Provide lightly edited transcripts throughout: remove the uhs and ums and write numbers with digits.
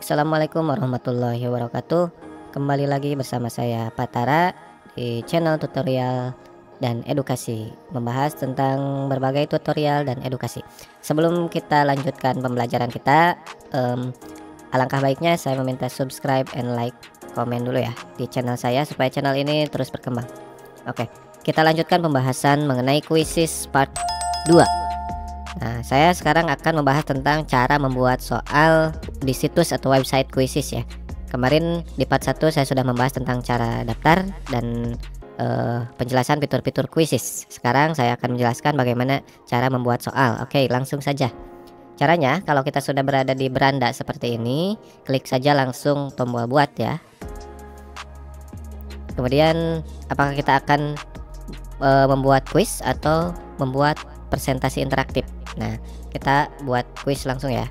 Assalamualaikum warahmatullahi wabarakatuh. Kembali lagi bersama saya Patara di channel tutorial dan edukasi, membahas tentang berbagai tutorial dan edukasi. Sebelum kita lanjutkan pembelajaran kita, alangkah baiknya saya meminta subscribe and like, komen dulu ya di channel saya supaya channel ini terus berkembang. Oke, kita lanjutkan pembahasan mengenai Quizizz part 2. Nah, saya sekarang akan membahas tentang cara membuat soal di situs atau website Quizizz ya. Kemarin di part 1 saya sudah membahas tentang cara daftar dan penjelasan fitur-fitur Quizizz. Sekarang saya akan menjelaskan bagaimana cara membuat soal. Oke, langsung saja. Caranya, kalau kita sudah berada di beranda seperti ini, klik saja langsung tombol buat ya. Kemudian, apakah kita akan membuat quiz atau membuat presentasi interaktif? Nah, kita buat quiz langsung ya.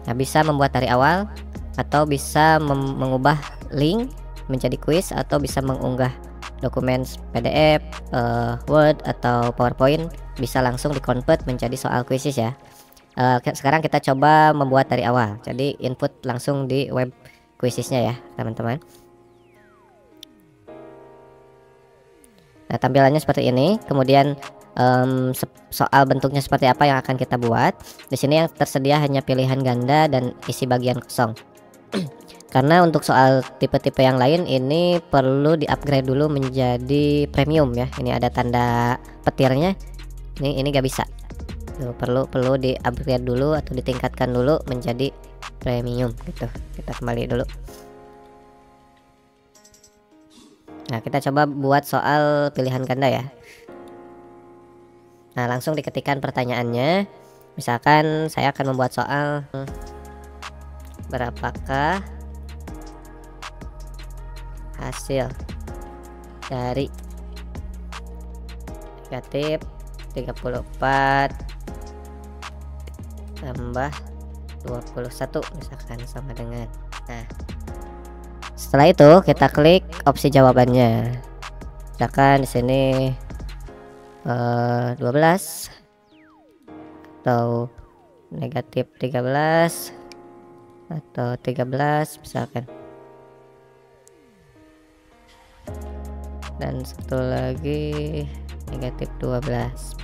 Nah, bisa membuat dari awal atau bisa mengubah link menjadi quiz, atau bisa mengunggah dokumen PDF, Word atau PowerPoint, bisa langsung di-convert menjadi soal Quizizz ya. Sekarang kita coba membuat dari awal. Jadi input langsung di web Quizizz-nya ya, teman-teman. Nah, tampilannya seperti ini. Kemudian soal bentuknya seperti apa yang akan kita buat. Di sini yang tersedia hanya pilihan ganda dan isi bagian kosong. Karena untuk soal tipe-tipe yang lain ini perlu di-upgrade dulu menjadi premium ya. Ini ada tanda petirnya. Ini gak bisa. Tuh, perlu di-upgrade dulu atau ditingkatkan dulu menjadi premium gitu. Kita kembali dulu. Nah, kita coba buat soal pilihan ganda ya. Nah, langsung diketikkan pertanyaannya. Misalkan saya akan membuat soal, berapakah hasil dari negatif 34 tambah 21 misalkan sama dengan. Nah, setelah itu kita klik opsi jawabannya. Misalkan di sini 12 atau negatif 13 atau 13 misalkan, dan satu lagi negatif 12.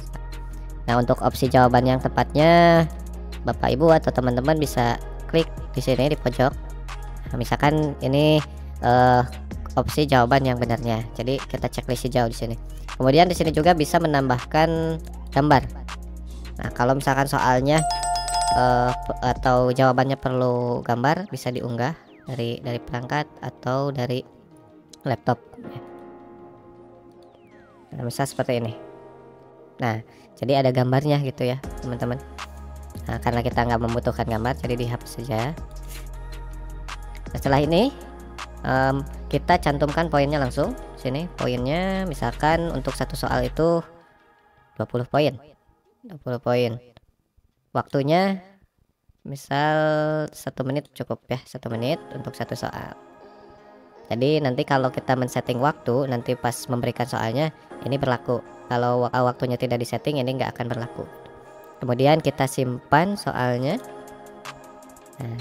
Nah, untuk opsi jawaban yang tepatnya Bapak Ibu atau teman-teman bisa klik di sini di pojok. Nah, misalkan ini opsi jawaban yang benarnya. Jadi kita checklist hijau di sini. Kemudian di sini juga bisa menambahkan gambar. Nah, kalau misalkan soalnya atau jawabannya perlu gambar, bisa diunggah dari perangkat atau dari laptop. Nah, misal seperti ini. Nah, jadi ada gambarnya gitu ya, teman-teman. Nah, karena kita nggak membutuhkan gambar, jadi dihapus saja. Setelah ini kita cantumkan poinnya langsung. Sini poinnya, misalkan untuk satu soal itu 20 poin. Waktunya misal 1 menit cukup ya, 1 menit untuk satu soal. Jadi nanti kalau kita men-setting waktu, nanti pas memberikan soalnya ini berlaku. Kalau waktunya tidak disetting, ini nggak akan berlaku. Kemudian kita simpan soalnya. Nah,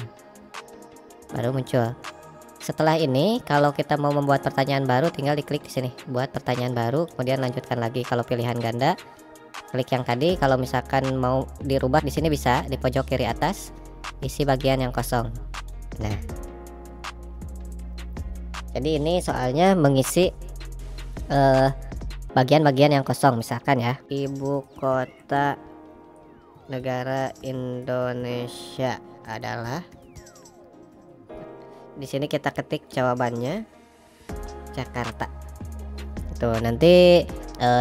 baru muncul. Setelah ini, kalau kita mau membuat pertanyaan baru, tinggal diklik di sini, buat pertanyaan baru, kemudian lanjutkan lagi. Kalau pilihan ganda, klik yang tadi. Kalau misalkan mau dirubah, di sini bisa di pojok kiri atas, isi bagian yang kosong. Nah, jadi ini soalnya mengisi bagian-bagian yang kosong. Misalkan ya, ibu kota negara Indonesia adalah. Di sini kita ketik jawabannya Jakarta. Itu nanti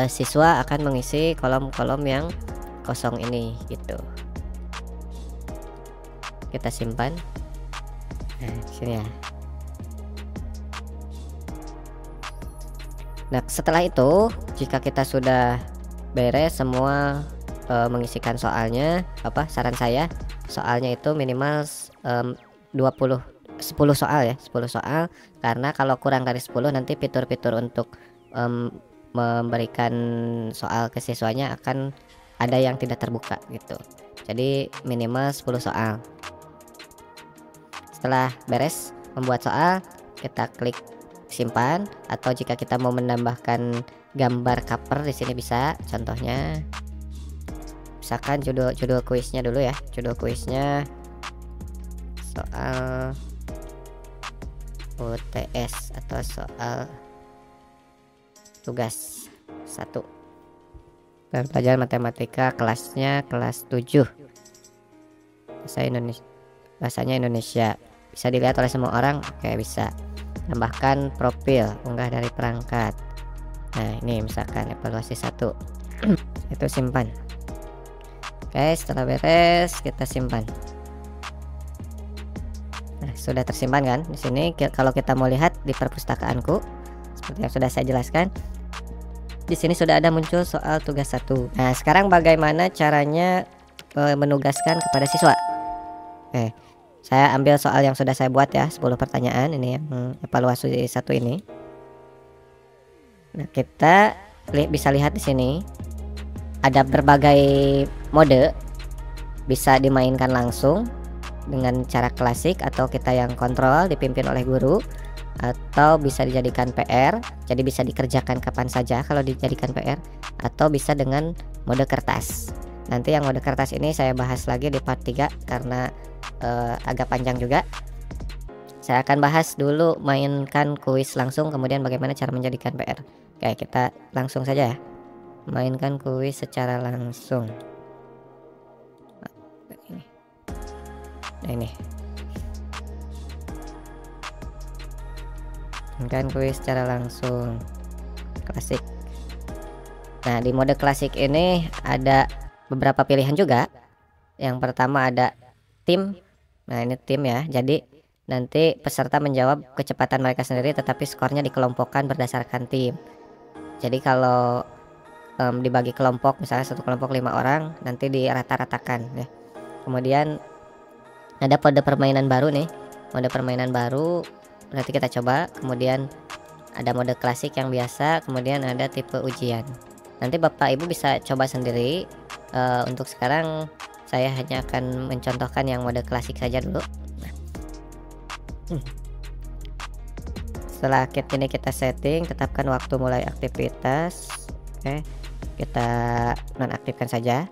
siswa akan mengisi kolom-kolom yang kosong ini gitu. Kita simpan. Nah, sini ya. Nah, setelah itu jika kita sudah beres semua mengisikan soalnya, saran saya soalnya itu minimal 10 soal ya, 10 soal, karena kalau kurang dari 10 nanti fitur-fitur untuk memberikan soal ke siswanya akan ada yang tidak terbuka gitu. Jadi minimal 10 soal. setelah beres membuat soal, kita klik simpan, atau jika kita mau menambahkan gambar cover di sini bisa. Contohnya misalkan judul kuisnya dulu ya, judul kuisnya soal UTS atau soal tugas 1 pelajaran matematika, kelasnya kelas 7, bahasanya Indonesia. Bisa dilihat oleh semua orang. Oke, bisa tambahkan profil, unggah dari perangkat. Nah, ini misalkan evaluasi 1 itu simpan. Oke, setelah beres kita simpan. Nah, sudah tersimpan kan di sini. Kalau kita mau lihat di perpustakaanku seperti yang sudah saya jelaskan, di sini sudah ada muncul soal tugas 1. Nah, sekarang bagaimana caranya menugaskan kepada siswa? Oke, saya ambil soal yang sudah saya buat ya, 10 pertanyaan ini yang evaluasi 1 ini. Nah, kita bisa lihat di sini ada berbagai mode, bisa dimainkan langsung dengan cara klasik, atau kita yang kontrol dipimpin oleh guru, atau bisa dijadikan PR, jadi bisa dikerjakan kapan saja kalau dijadikan PR, atau bisa dengan mode kertas. Nanti yang mode kertas ini saya bahas lagi di part 3 karena agak panjang juga. Saya akan bahas dulu mainkan kuis langsung, kemudian bagaimana cara menjadikan PR. Oke, kita langsung saja ya, mainkan kuis secara langsung. Nah, ini kan kuis secara langsung klasik. Nah, di mode klasik ini ada beberapa pilihan juga. Yang pertama ada tim. Nah, ini tim ya, jadi nanti peserta menjawab kecepatan mereka sendiri, tetapi skornya dikelompokkan berdasarkan tim. Jadi kalau dibagi kelompok, misalnya satu kelompok 5 orang, nanti dirata-ratakan ya. Kemudian ada kode permainan baru nih, mode permainan baru, nanti kita coba. Kemudian ada mode klasik yang biasa, kemudian ada tipe ujian. Nanti Bapak Ibu bisa coba sendiri. Untuk sekarang saya hanya akan mencontohkan yang mode klasik saja dulu. Setelah ini kita setting, tetapkan waktu mulai aktivitas. Oke, kita nonaktifkan saja.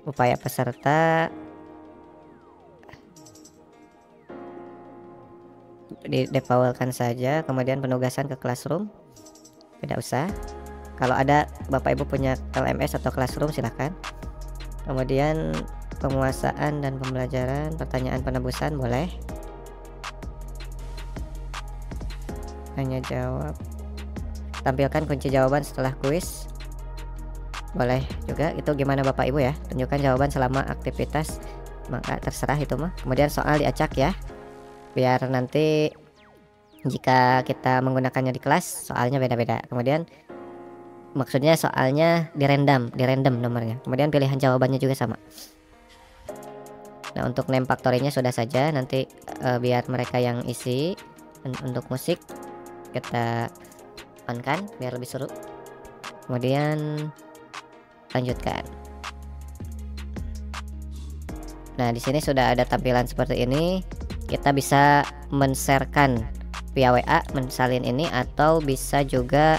Upaya peserta di-defaultkan saja. Kemudian penugasan ke classroom tidak usah. Kalau ada Bapak Ibu punya LMS atau classroom silahkan. Kemudian penguasaan dan pembelajaran, pertanyaan penebusan boleh. Hanya jawab, tampilkan kunci jawaban setelah kuis boleh juga. Itu gimana Bapak Ibu ya, tunjukkan jawaban selama aktivitas, maka terserah itu mah. Kemudian soal diacak ya, biar nanti jika kita menggunakannya di kelas soalnya beda-beda. Kemudian maksudnya soalnya di random nomornya. Kemudian pilihan jawabannya juga sama. Nah, untuk name factory-nya sudah saja, nanti biar mereka yang isi. Untuk musik kita on kan biar lebih seru. Kemudian lanjutkan. Nah, di sini sudah ada tampilan seperti ini. Kita bisa men-sharekan via WA, mensalin ini, atau bisa juga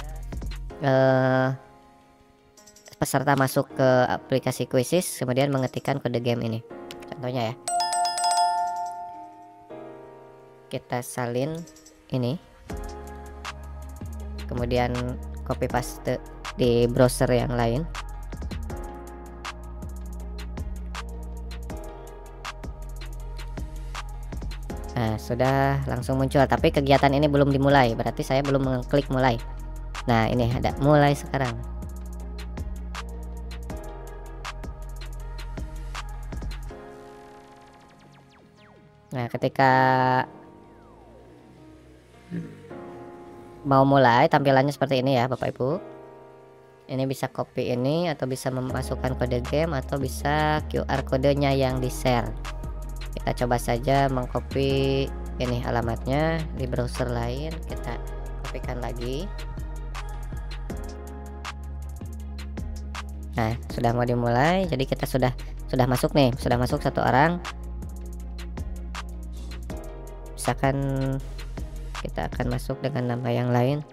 peserta masuk ke aplikasi Quizzes kemudian mengetikkan kode game ini. Contohnya ya, kita salin ini, kemudian copy paste di browser yang lain. Nah, sudah langsung muncul, tapi kegiatan ini belum dimulai, berarti saya belum mengklik mulai. Nah, ini ada mulai sekarang. Nah, ketika mau mulai tampilannya seperti ini ya Bapak Ibu. Ini bisa copy ini, atau bisa memasukkan kode game, atau bisa QR kodenya yang di share. Kita coba saja mengcopy ini alamatnya di browser lain, kita kopikan lagi. Nah, sudah mau dimulai, jadi kita sudah masuk nih, sudah masuk satu orang. misalkan kita akan masuk dengan nama yang lain.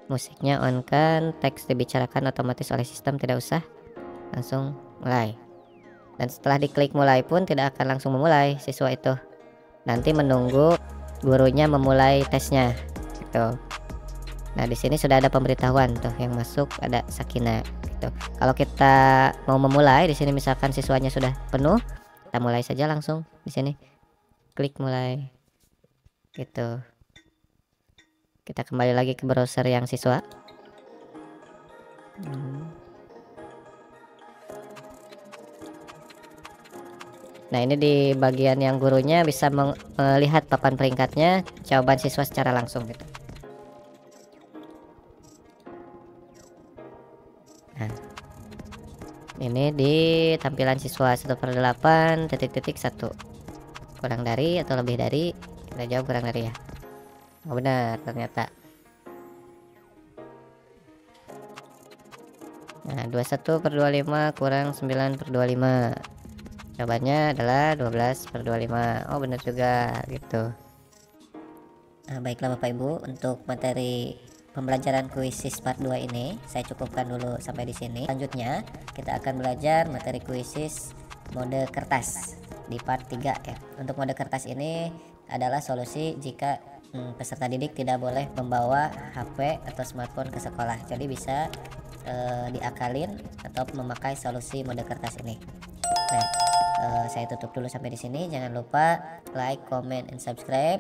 Musiknya on kan, teks dibicarakan otomatis oleh sistem, tidak usah, langsung mulai. Dan setelah diklik mulai pun tidak akan langsung memulai siswa itu, nanti menunggu gurunya memulai tesnya gitu. Nah di sini sudah ada pemberitahuan tuh yang masuk, ada Sakina gitu. Kalau kita mau memulai di sini misalkan siswanya sudah penuh, kita mulai saja langsung di sini, klik mulai gitu. Kita kembali lagi ke browser yang siswa. Nah ini di bagian yang gurunya bisa melihat papan peringkatnya, jawaban siswa secara langsung gitu. Nah ini di tampilan siswa 1/8 titik-titik 1, kurang dari atau lebih dari, kita jawab kurang dari ya. Oh benar ternyata. Nah 21/25 kurang 9/25, jawabannya adalah 12/25. Oh benar juga gitu. Nah, baiklah Bapak Ibu, untuk materi pembelajaran kuisis part 2 ini saya cukupkan dulu sampai di sini. Selanjutnya kita akan belajar materi kuisis mode kertas di part 3 ya. Untuk mode kertas ini adalah solusi jika peserta didik tidak boleh membawa HP atau smartphone ke sekolah. Jadi bisa diakalin atau memakai solusi mode kertas ini. Nah, saya tutup dulu sampai di sini. Jangan lupa like, comment, and subscribe.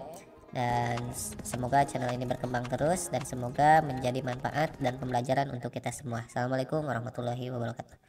Dan semoga channel ini berkembang terus dan semoga menjadi manfaat dan pembelajaran untuk kita semua. Assalamualaikum warahmatullahi wabarakatuh.